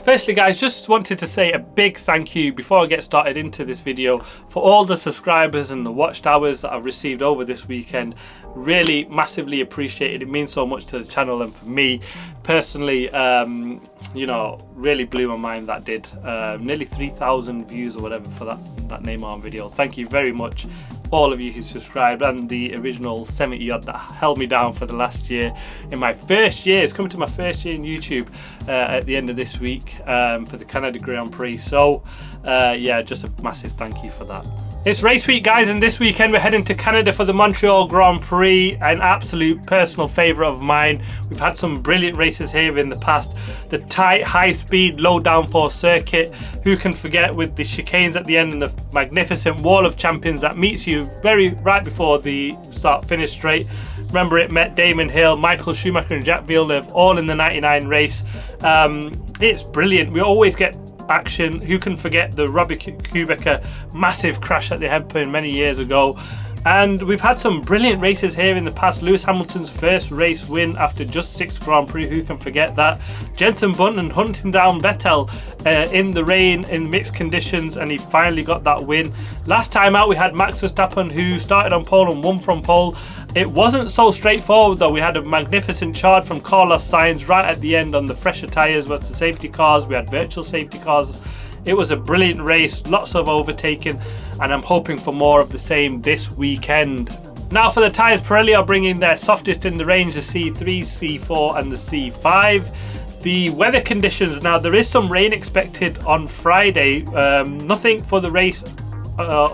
Firstly guys, just wanted to say a big thank you before I get started into this video for all the subscribers and the watched hours that I've received over this weekend. Really massively appreciated. It means so much to the channel, and for me personally, you know, really blew my mind. That did nearly 3,000 views or whatever for that Neymar video. Thank you very much, all of you who subscribed, and the original 70 odd that held me down for the last year. In my first year, it's coming to my first year in YouTube at the end of this week for the Canadian Grand Prix. So yeah, just a massive thank you for that. It's race week guys, and this weekend we're heading to Canada for the Montreal Grand Prix, an absolute personal favourite of mine. We've had some brilliant races here in the past. The tight, high speed, low downforce circuit, who can forget, with the chicanes at the end and the magnificent wall of champions that meets you right before the start finish straight. Remember, it met Damon Hill, Michael Schumacher and Jacques Villeneuve all in the 99 race. It's brilliant. We always get action. Who can forget the Robbie Kubica massive crash at the hairpin many years ago? And we've had some brilliant races here in the past. Lewis Hamilton's first race win after just 6 Grand Prix, who can forget that? Jenson Button hunting down Vettel in the rain in mixed conditions, and he finally got that win. Last time out we had Max Verstappen, who started on pole and won from pole. It wasn't so straightforward though. We had a magnificent charge from Carlos Sainz right at the end on the fresher tyres with the safety cars. We had virtual safety cars. It was a brilliant race, lots of overtaking, and I'm hoping for more of the same this weekend. Now for the tyres, Pirelli are bringing their softest in the range, the C3, C4 and the C5. The weather conditions, now there is some rain expected on Friday, nothing for the race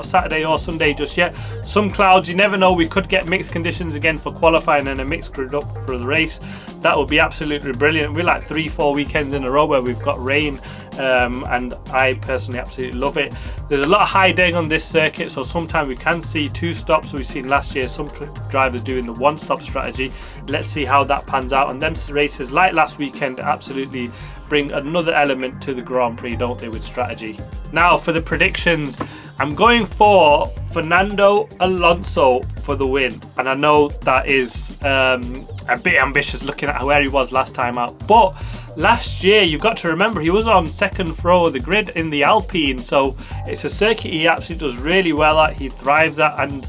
Saturday or Sunday just yet. Some clouds, you never know, we could get mixed conditions again for qualifying and a mixed grid up for the race. That would be absolutely brilliant. We're like 3-4 weekends in a row where we've got rain, and I personally absolutely love it. There's a lot of high dang on this circuit, so sometimes we can see 2 stops. We've seen last year some drivers doing the 1-stop strategy. Let's see how that pans out, and them races like last weekend absolutely bring another element to the Grand Prix, don't they, with strategy. Now for the predictions, I'm going for Fernando Alonso for the win, and I know that is a bit ambitious looking at where he was last time out, but last year you've got to remember he was on second row of the grid in the Alpine, so it's a circuit he absolutely does really well at, he thrives at, and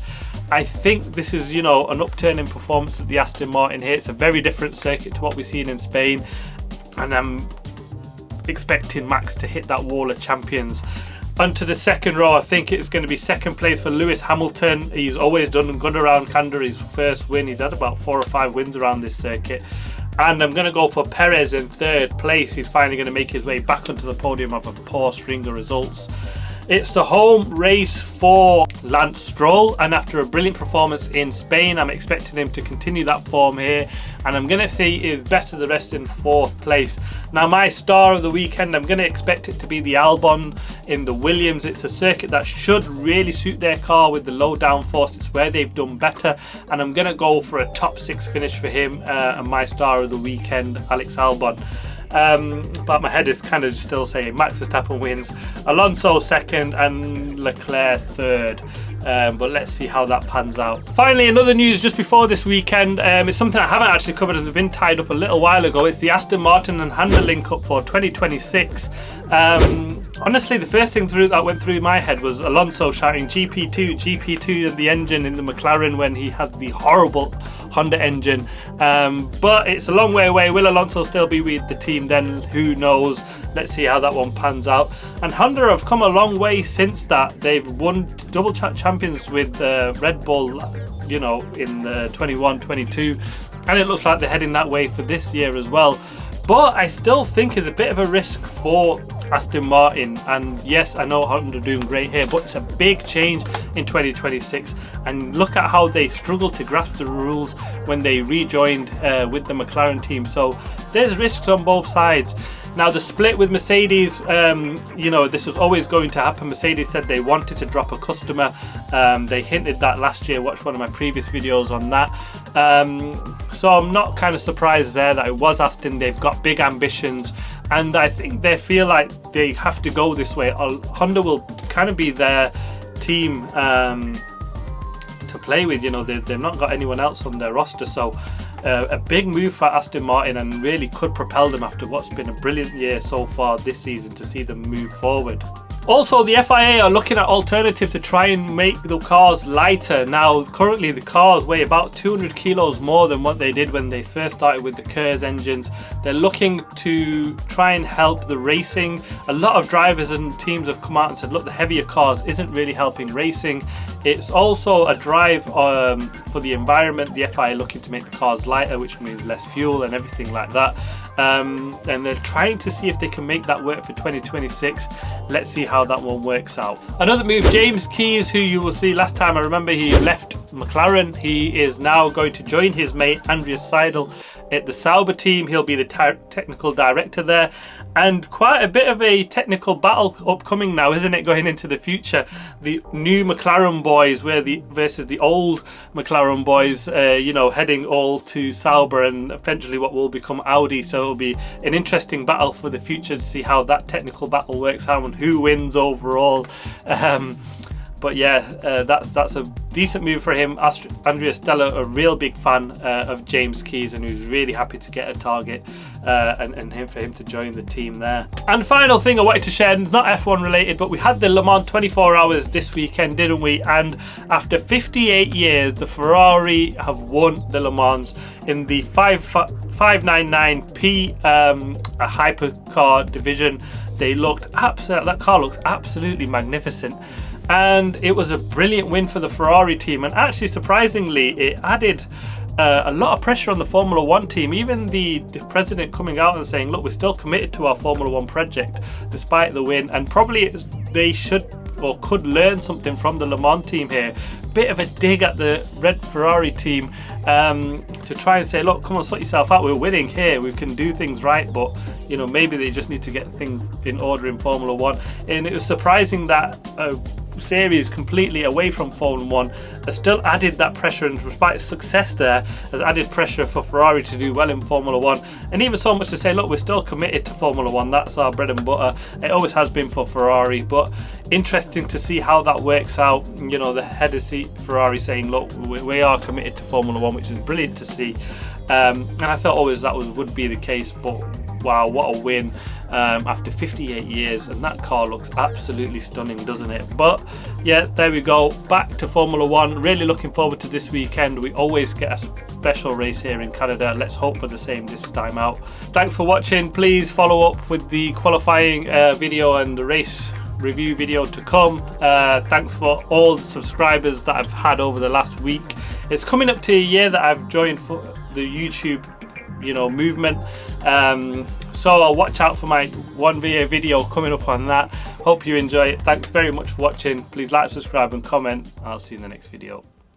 I think this is, you know, an upturn in performance at the Aston Martin here. It's a very different circuit to what we've seen in Spain, and I'm expecting Max to hit that wall of champions. Onto the second row, I think it's going to be second place for Lewis Hamilton. He's always done good around Canada, his first win. He's had about 4 or 5 wins around this circuit. And I'm going to go for Perez in third place. He's finally going to make his way back onto the podium of a poor string of results. It's the home race for Lance Stroll, and after a brilliant performance in Spain, I'm expecting him to continue that form here, and I'm going to see is better the rest in 4th place. Now my star of the weekend, I'm going to expect it to be the Albon in the Williams. It's a circuit that should really suit their car with the low downforce. It's where they've done better, and I'm going to go for a top 6 finish for him, and my star of the weekend, Alex Albon. But my head is kind of still saying Max Verstappen wins, Alonso second and Leclerc third. But let's see how that pans out. Finally, another news just before this weekend. It's something I haven't actually covered and has been tied up a little while ago. It's the Aston Martin and Honda link up for 2026. Honestly, the first thing that went through my head was Alonso shouting GP2 at the engine in the McLaren when he had the horrible Honda engine, but it's a long way away. Will Alonso still be with the team then? Who knows? Let's see how that one pans out. And Honda have come a long way since that. They've won double champions with Red Bull, you know, in the 21-22, and it looks like they're heading that way for this year as well. But I still think it's a bit of a risk for Aston Martin, and yes, I know Honda are doing great here, but it's a big change in 2026, and look at how they struggled to grasp the rules when they rejoined with the McLaren team. So there's risks on both sides. Now the split with Mercedes, you know, this was always going to happen. Mercedes said they wanted to drop a customer. They hinted that last year. Watch one of my previous videos on that. So I'm not kind of surprised there that it was Aston. They've got big ambitions, and I think they feel like they have to go this way. Honda will kind of be their team to play with. You know, they've not got anyone else on their roster, so a big move for Aston Martin and really could propel them after what's been a brilliant year so far this season to see them move forward. Also, the FIA are looking at alternatives to try and make the cars lighter. Now, currently the cars weigh about 200 kilos more than what they did when they first started with the KERS engines. They're looking to try and help the racing. A lot of drivers and teams have come out and said, look, the heavier cars isn't really helping racing. It's also a drive for the environment. The FIA are looking to make the cars lighter, which means less fuel and everything like that. And they're trying to see if they can make that work for 2026. Let's see how that one works out. Another move, James Keys, who you will see last time, I remember he left McLaren. He is now going to join his mate Andreas Seidel at the Sauber team. He'll be the technical director there, and quite a bit of a technical battle upcoming now, isn't it, going into the future? The new McLaren boys versus the old McLaren boys, you know, heading all to Sauber and eventually what will become Audi. So it'll be an interesting battle for the future to see how that technical battle works out and who wins overall. But yeah, that's a decent move for him. Andrea Stella, a real big fan of James Keys, and who's really happy to get a target and for him to join the team there. And final thing I wanted to share, not F1 related, but we had the Le Mans 24 hours this weekend, didn't we? And after 58 years, the Ferrari have won the Le Mans in the 599P a hypercar division. That car looks absolutely magnificent. And it was a brilliant win for the Ferrari team, and actually surprisingly it added a lot of pressure on the Formula 1 team. Even the president coming out and saying, look, we're still committed to our Formula 1 project despite the win, and probably they should or could learn something from the Le Mans team here. Bit of a dig at the red Ferrari team to try and say, look, come on, sort yourself out, we're winning here, we can do things right, but you know, maybe they just need to get things in order in Formula 1. And it was surprising that series completely away from Formula 1 has still added that pressure, and despite success there has added pressure for Ferrari to do well in Formula 1, and even so much to say, look, we're still committed to Formula 1, that's our bread and butter. It always has been for Ferrari, but interesting to see how that works out. You know, the head of seat Ferrari saying, look, we are committed to Formula 1, which is brilliant to see. And I thought always that would be the case, but wow, what a win after 58 years, and that car looks absolutely stunning, doesn't it? But yeah, there we go, back to Formula 1. Really looking forward to this weekend. We always get a special race here in Canada. Let's hope for the same this time out. Thanks for watching. Please follow up with the qualifying video and the race review video to come. Thanks for all the subscribers that I've had over the last week. It's coming up to a year that I've joined for the YouTube, you know, movement. So I'll watch out for my one video coming up on that. Hope you enjoy it. Thanks very much for watching. Please like, subscribe and comment. I'll see you in the next video.